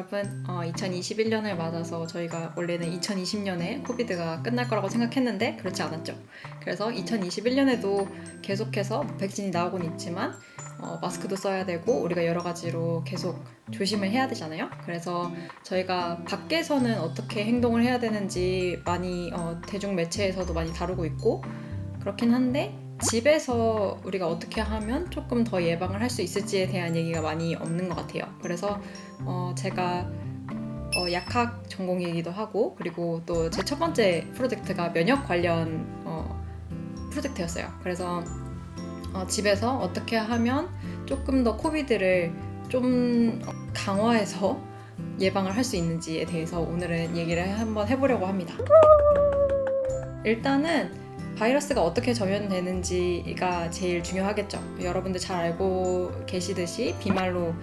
여러분, 2021년을 맞아서 저희가 원래는 2020년에 코비드가 끝날 거라고 생각했는데 그렇지 않았죠. 그래서 2021년에도 계속해서 백신이 나오곤 있지만 마스크도 써야 되고 우리가 여러 가지로 계속 조심을 해야 되잖아요. 그래서 저희가 밖에서는 어떻게 행동을 해야 되는지 많이 대중 매체에서도 많이 다루고 있고 그렇긴 한데 집에서 우리가 어떻게 하면 조금 더 예방을 할 수 있을지에 대한 얘기가 많이 없는 것 같아요. 그래서 제가 약학 전공이기도 하고 그리고 또 제 첫 번째 프로젝트가 면역 관련 프로젝트였어요. 그래서 집에서 어떻게 하면 조금 더 코비드를 좀 강화해서 예방을 할 수 있는지에 대해서 오늘은 얘기를 한번 해보려고 합니다. 일단은 바이러스가 어떻게 전염되는지가 제일 중요하겠죠. 여러분들 잘 알고 계시듯이 비말로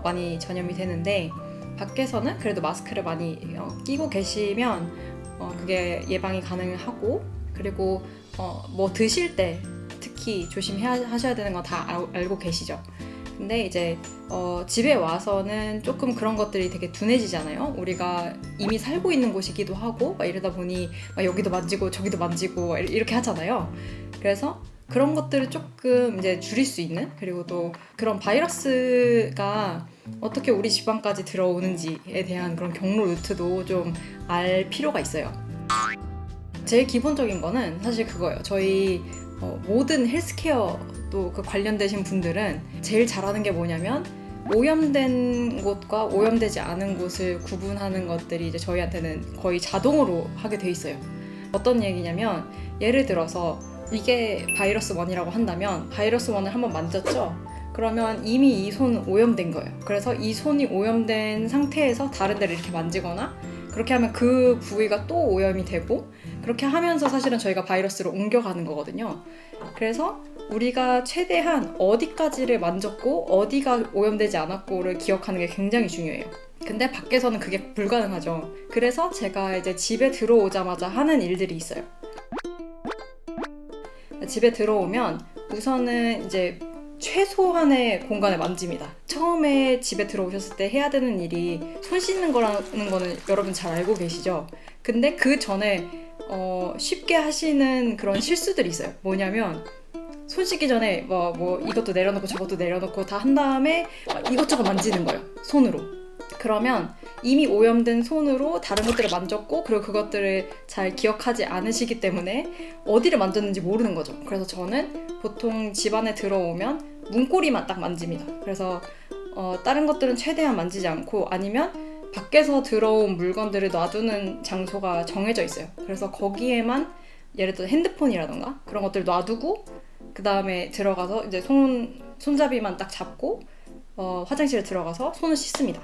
많이 전염이 되는데 밖에서는 그래도 마스크를 많이 끼고 계시면 그게 예방이 가능하고 그리고 뭐 드실 때 특히 조심하셔야 되는 건 다 알고 계시죠. 근데 이제 집에 와서는 조금 그런 것들이 되게 둔해지잖아요. 우리가 이미 살고 있는 곳이기도 하고 막 이러다 보니 막 여기도 만지고 저기도 만지고 이렇게 하잖아요. 그래서 그런 것들을 조금 이제 줄일 수 있는 그리고 또 그런 바이러스가 어떻게 우리 집안까지 들어오는지에 대한 그런 경로 루트도 좀 알 필요가 있어요. 제일 기본적인 거는 사실 그거예요. 저희 모든 헬스케어 또 그 관련되신 분들은 제일 잘하는 게 뭐냐면 오염된 곳과 오염되지 않은 곳을 구분하는 것들이 이제 저희한테는 거의 자동으로 하게 돼 있어요. 어떤 얘기냐면 예를 들어서 이게 바이러스 1이라고 한다면 바이러스 1을 한번 만졌죠? 그러면 이미 이 손은 오염된 거예요. 그래서 이 손이 오염된 상태에서 다른 데를 이렇게 만지거나 그렇게 하면 그 부위가 또 오염이 되고 그렇게 하면서 사실은 저희가 바이러스를 옮겨가는 거거든요. 그래서 우리가 최대한 어디까지를 만졌고 어디가 오염되지 않았고를 기억하는 게 굉장히 중요해요. 근데 밖에서는 그게 불가능하죠. 그래서 제가 이제 집에 들어오자마자 하는 일들이 있어요. 집에 들어오면 우선은 이제 최소한의 공간을 만집니다. 처음에 집에 들어오셨을 때 해야 되는 일이 손 씻는 거라는 거는 여러분 잘 알고 계시죠? 근데 그 전에 쉽게 하시는 그런 실수들이 있어요. 뭐냐면 손 씻기 전에 뭐 이것도 내려놓고 저것도 내려놓고 다 한 다음에 이것저것 만지는 거예요. 손으로. 그러면 이미 오염된 손으로 다른 것들을 만졌고 그리고 그것들을 잘 기억하지 않으시기 때문에 어디를 만졌는지 모르는 거죠. 그래서 저는 보통 집안에 들어오면 문고리만 딱 만집니다. 그래서 다른 것들은 최대한 만지지 않고 아니면 밖에서 들어온 물건들을 놔두는 장소가 정해져 있어요. 그래서 거기에만 예를 들어 핸드폰이라던가 그런 것들 놔두고 그 다음에 들어가서 이제 손잡이만 딱 잡고 화장실에 들어가서 손을 씻습니다.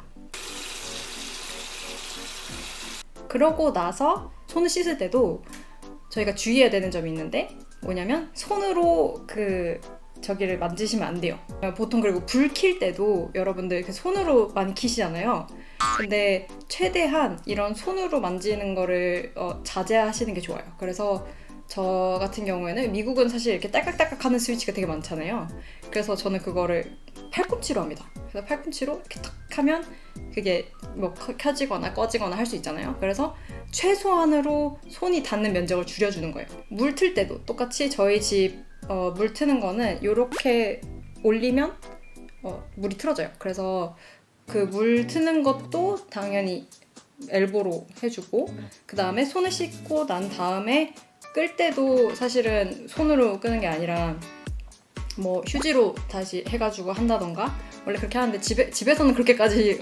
그러고 나서 손을 씻을 때도 저희가 주의해야 되는 점이 있는데 뭐냐면 손으로 저기를 만지시면 안 돼요. 보통 그리고 불 킬 때도 여러분들 이렇게 손으로 많이 켜시잖아요. 근데 최대한 이런 손으로 만지는 거를 자제하시는 게 좋아요. 그래서 저 같은 경우에는 미국은 사실 이렇게 딸깍딸깍 하는 스위치가 되게 많잖아요. 그래서 저는 그거를 팔꿈치로 합니다. 그래서 팔꿈치로 이렇게 탁 하면 그게 뭐 켜지거나 꺼지거나 할 수 있잖아요. 그래서 최소한으로 손이 닿는 면적을 줄여주는 거예요. 물 틀 때도 똑같이 저희 집 물 트는 거는 이렇게 올리면 물이 틀어져요. 그래서 그 물 트는 것도 당연히 엘보로 해주고 그 다음에 손을 씻고 난 다음에 끌 때도 사실은 손으로 끄는 게 아니라 뭐 휴지로 다시 해가지고 한다던가 원래 그렇게 하는데 집에서는 그렇게까지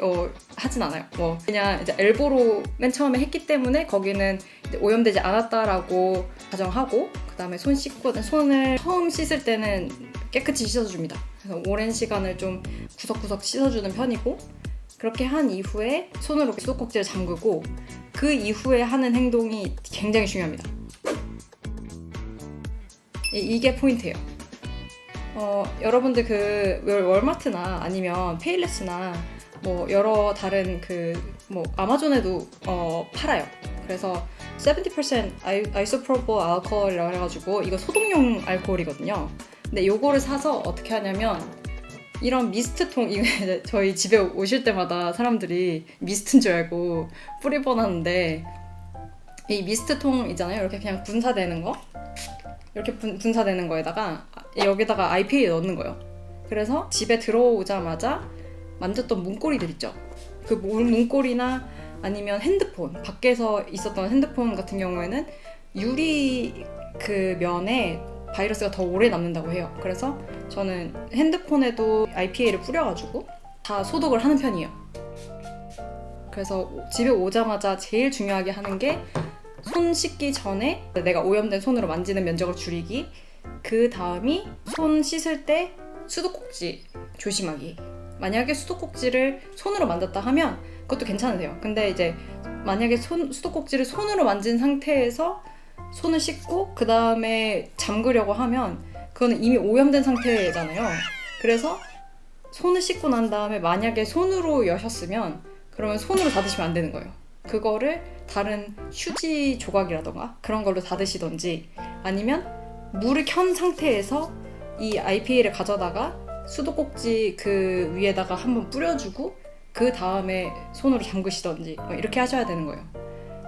하진 않아요. 뭐 그냥 이제 엘보로 맨 처음에 했기 때문에 거기는 이제 오염되지 않았다라고 가정하고 그 다음에 손을 처음 씻을 때는 깨끗이 씻어줍니다. 그래서 오랜 시간을 좀 구석구석 씻어주는 편이고 그렇게 한 이후에 손으로 수도꼭지를 잠그고 그 이후에 하는 행동이 굉장히 중요합니다. 이게 포인트예요. 여러분들 월마트나 아니면 페일레스나 뭐 여러 다른 뭐 아마존에도 팔아요. 그래서 70% 아이소프로폴 알코올이라고 해가지고 이거 소독용 알코올이거든요. 근데 요거를 사서 어떻게 하냐면 이런 미스트통, 이거 저희 집에 오실 때마다 사람들이 미스트인 줄 알고 뿌릴 뻔하는데, 이 미스트통 있잖아요. 이렇게 그냥 분사되는 거, 이렇게 분사되는 거에다가 여기다가 IPA 넣는 거예요. 그래서 집에 들어오자마자 만졌던 문고리들 있죠. 그 문고리나 아니면 핸드폰, 밖에서 있었던 핸드폰 같은 경우에는 유리 그 면에 바이러스가 더 오래 남는다고 해요. 그래서 저는 핸드폰에도 IPA를 뿌려가지고 다 소독을 하는 편이에요. 그래서 집에 오자마자 제일 중요하게 하는 게 손 씻기 전에 내가 오염된 손으로 만지는 면적을 줄이기, 그 다음이 손 씻을 때 수도꼭지 조심하기. 만약에 수도꼭지를 손으로 만졌다 하면 그것도 괜찮으세요. 근데 이제 만약에 수도꼭지를 손으로 만진 상태에서 손을 씻고 그 다음에 잠그려고 하면 그거는 이미 오염된 상태잖아요. 그래서 손을 씻고 난 다음에 만약에 손으로 여셨으면 그러면 손으로 닫으시면 안 되는 거예요. 그거를 다른 휴지 조각이라던가 그런 걸로 닫으시던지, 아니면 물을 켠 상태에서 이 IPA를 가져다가 수도꼭지 그 위에다가 한번 뿌려주고 그 다음에 손으로 잠그시던지 이렇게 하셔야 되는 거예요.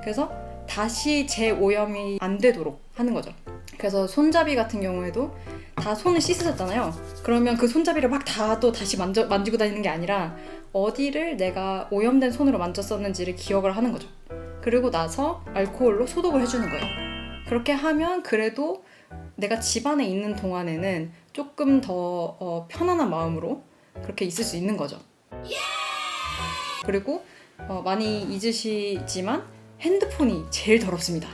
그래서 다시 재오염이 안 되도록 하는 거죠. 그래서 손잡이 같은 경우에도 다 손을 씻으셨잖아요. 그러면 그 손잡이를 막 다 또 다시 만지고 다니는 게 아니라 어디를 내가 오염된 손으로 만졌었는지를 기억을 하는 거죠. 그리고 나서 알코올로 소독을 해주는 거예요. 그렇게 하면 그래도 내가 집 안에 있는 동안에는 조금 더 편안한 마음으로 그렇게 있을 수 있는 거죠. 그리고 많이 잊으시지만 핸드폰이 제일 더럽습니다.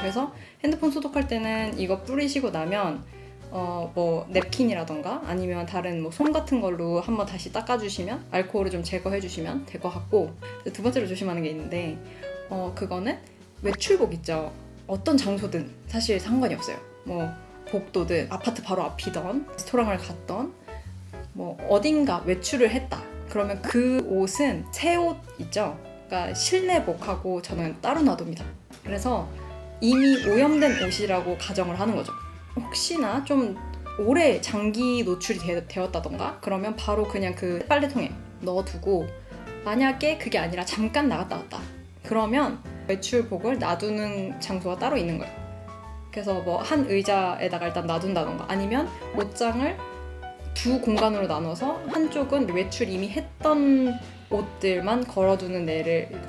그래서 핸드폰 소독할 때는 이거 뿌리시고 나면 뭐 냅킨이라던가 아니면 다른 뭐 솜 같은 걸로 한번 다시 닦아주시면, 알코올을 좀 제거해주시면 될 것 같고, 두 번째로 조심하는 게 있는데 그거는 외출복 있죠. 어떤 장소든 사실 상관이 없어요. 뭐 복도든 아파트 바로 앞이던 레스토랑을 갔던 뭐 어딘가 외출을 했다. 그러면 그 옷은 새 옷 있죠. 그러니까 실내복하고 저는 따로 놔둡니다. 그래서 이미 오염된 옷이라고 가정을 하는 거죠. 혹시나 좀 오래 장기 노출이 되었다던가 그러면 바로 그냥 그 빨래통에 넣어두고, 만약에 그게 아니라 잠깐 나갔다 왔다 그러면 외출복을 놔두는 장소가 따로 있는 거예요. 그래서 뭐 한 의자에다가 일단 놔둔다던가, 아니면 옷장을 두 공간으로 나눠서 한쪽은 외출 이미 했던 옷들만 걸어두는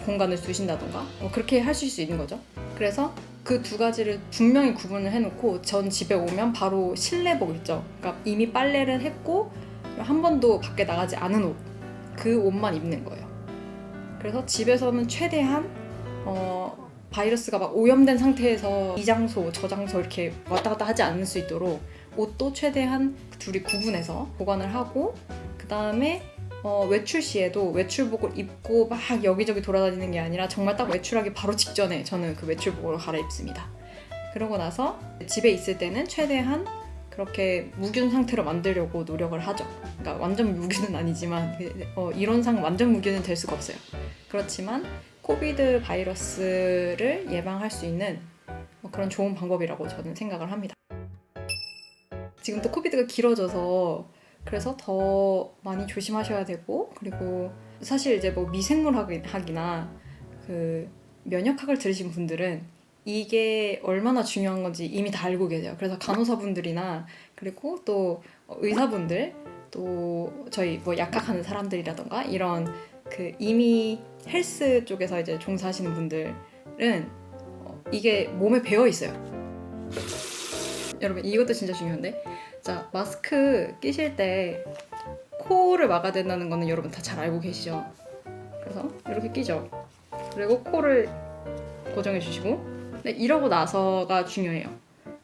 공간을 두신다던가 그렇게 하실 수 있는 거죠. 그래서 그 두 가지를 분명히 구분을 해놓고 전 집에 오면 바로 실내복 있죠. 그러니까 이미 빨래를 했고 한 번도 밖에 나가지 않은 옷, 그 옷만 입는 거예요. 그래서 집에서는 최대한 바이러스가 막 오염된 상태에서 이 장소 저 장소 이렇게 왔다 갔다 하지 않을 수 있도록 옷도 최대한 둘이 구분해서 보관을 하고, 그 다음에 외출 시에도 외출복을 입고 막 여기저기 돌아다니는 게 아니라 정말 딱 외출하기 바로 직전에 저는 그 외출복을 갈아입습니다. 그러고 나서 집에 있을 때는 최대한 그렇게 무균 상태로 만들려고 노력을 하죠. 그러니까 완전 무균은 아니지만 이론상 완전 무균은 될 수가 없어요. 그렇지만 코비드 바이러스를 예방할 수 있는 그런 좋은 방법이라고 저는 생각을 합니다. 지금 또 코비드가 길어져서 그래서 더 많이 조심하셔야 되고, 그리고 사실 이제 뭐 미생물학이나 그 면역학을 들으신 분들은 이게 얼마나 중요한 건지 이미 다 알고 계세요. 그래서 간호사분들이나 그리고 또 의사분들, 또 저희 뭐 약학하는 사람들이라던가 이런 그 이미 헬스 쪽에서 이제 종사하시는 분들은 이게 몸에 배어 있어요. 여러분 이것도 진짜 중요한데, 자, 마스크 끼실 때 코를 막아야 된다는 거는 여러분 다 잘 알고 계시죠? 그래서 이렇게 끼죠. 그리고 코를 고정해 주시고, 근데 이러고 나서가 중요해요.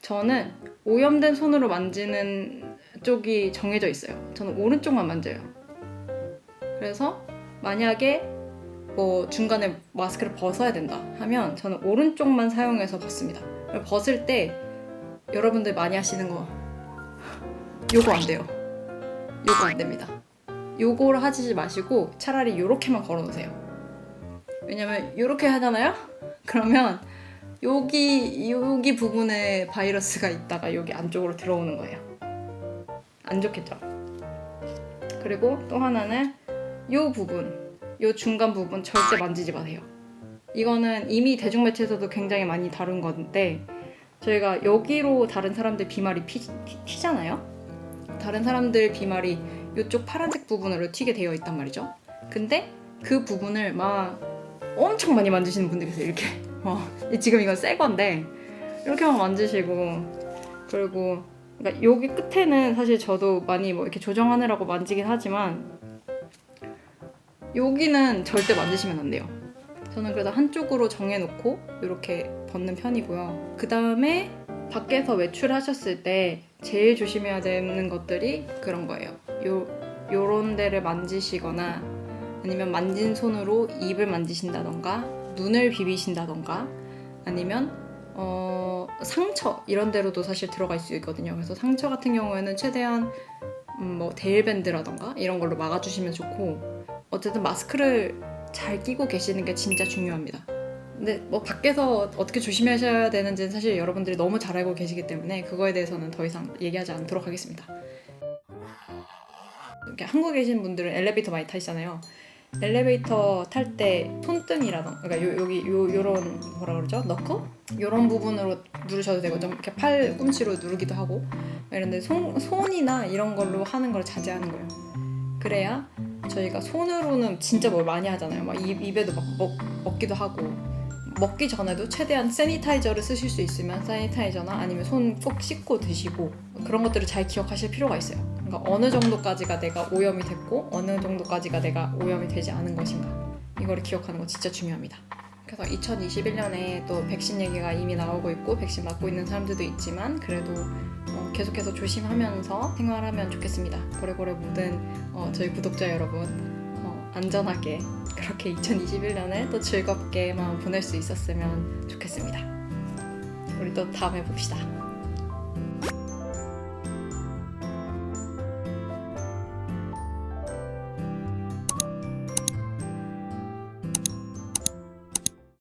저는 오염된 손으로 만지는 쪽이 정해져 있어요. 저는 오른쪽만 만져요. 그래서 만약에 뭐 중간에 마스크를 벗어야 된다 하면 저는 오른쪽만 사용해서 벗습니다. 벗을 때 여러분들 많이 하시는 거 요거 안 돼요. 요거 안 됩니다. 요거를 하지 마시고 차라리 요렇게만 걸어 놓으세요. 왜냐면 요렇게 하잖아요? 그러면 여기 부분에 바이러스가 있다가 여기 안쪽으로 들어오는 거예요. 안 좋겠죠? 그리고 또 하나는 요 부분, 요 중간 부분 절대 만지지 마세요. 이거는 이미 대중매체에서도 굉장히 많이 다룬 건데 저희가 여기로 다른 사람들 비말이 튀잖아요. 다른 사람들 비말이 이쪽 파란색 부분으로 튀게 되어 있단 말이죠. 근데 그 부분을 막 엄청 많이 만지시는 분들이 있어요. 이렇게 지금 이건 새 건데 이렇게 막 만지시고, 그리고 그러니까 여기 끝에는 사실 저도 많이 뭐 이렇게 조정하느라고 만지긴 하지만 여기는 절대 만지시면 안 돼요. 저는 그래서 한쪽으로 정해놓고 이렇게 벗는 편이고요. 그 다음에 밖에서 외출하셨을 때 제일 조심해야 되는 것들이 그런 거예요. 요런 데를 만지시거나 아니면 만진 손으로 입을 만지신다던가 눈을 비비신다던가 아니면 상처 이런 데로도 사실 들어갈 수 있거든요. 그래서 상처 같은 경우에는 최대한 뭐 데일밴드라던가 이런 걸로 막아주시면 좋고, 어쨌든 마스크를 잘 끼고 계시는 게 진짜 중요합니다. 근데 뭐 밖에서 어떻게 조심하셔야 되는지는 사실 여러분들이 너무 잘 알고 계시기 때문에 그거에 대해서는 더 이상 얘기하지 않도록 하겠습니다. 이렇게 한국에 계신 분들은 엘리베이터 많이 타시잖아요. 엘리베이터 탈 때 손등이라던가, 그러니까 여기 요런 뭐라 그러죠? 너클? 요런 부분으로 누르셔도 되고, 좀 이렇게 팔꿈치로 누르기도 하고 이런데 손이나 이런 걸로 하는 걸 자제하는 거예요. 그래야 저희가 손으로는 진짜 뭘 많이 하잖아요. 막 입에도 막 먹기도 하고, 먹기 전에도 최대한 세니타이저를 쓰실 수 있으면 세니타이저나 아니면 손 꼭 씻고 드시고, 그런 것들을 잘 기억하실 필요가 있어요. 그러니까 어느 정도까지가 내가 오염이 됐고 어느 정도까지가 내가 오염이 되지 않은 것인가, 이거를 기억하는 거 진짜 중요합니다. 그래서 2021년에 또 백신 얘기가 이미 나오고 있고 백신 맞고 있는 사람들도 있지만 그래도 계속해서 조심하면서 생활하면 좋겠습니다. 고래고래 모든 저희 구독자 여러분 안전하게 그렇게 2021년을 또 즐겁게만 보낼 수 있었으면 좋겠습니다. 우리 또 다음에 봅시다.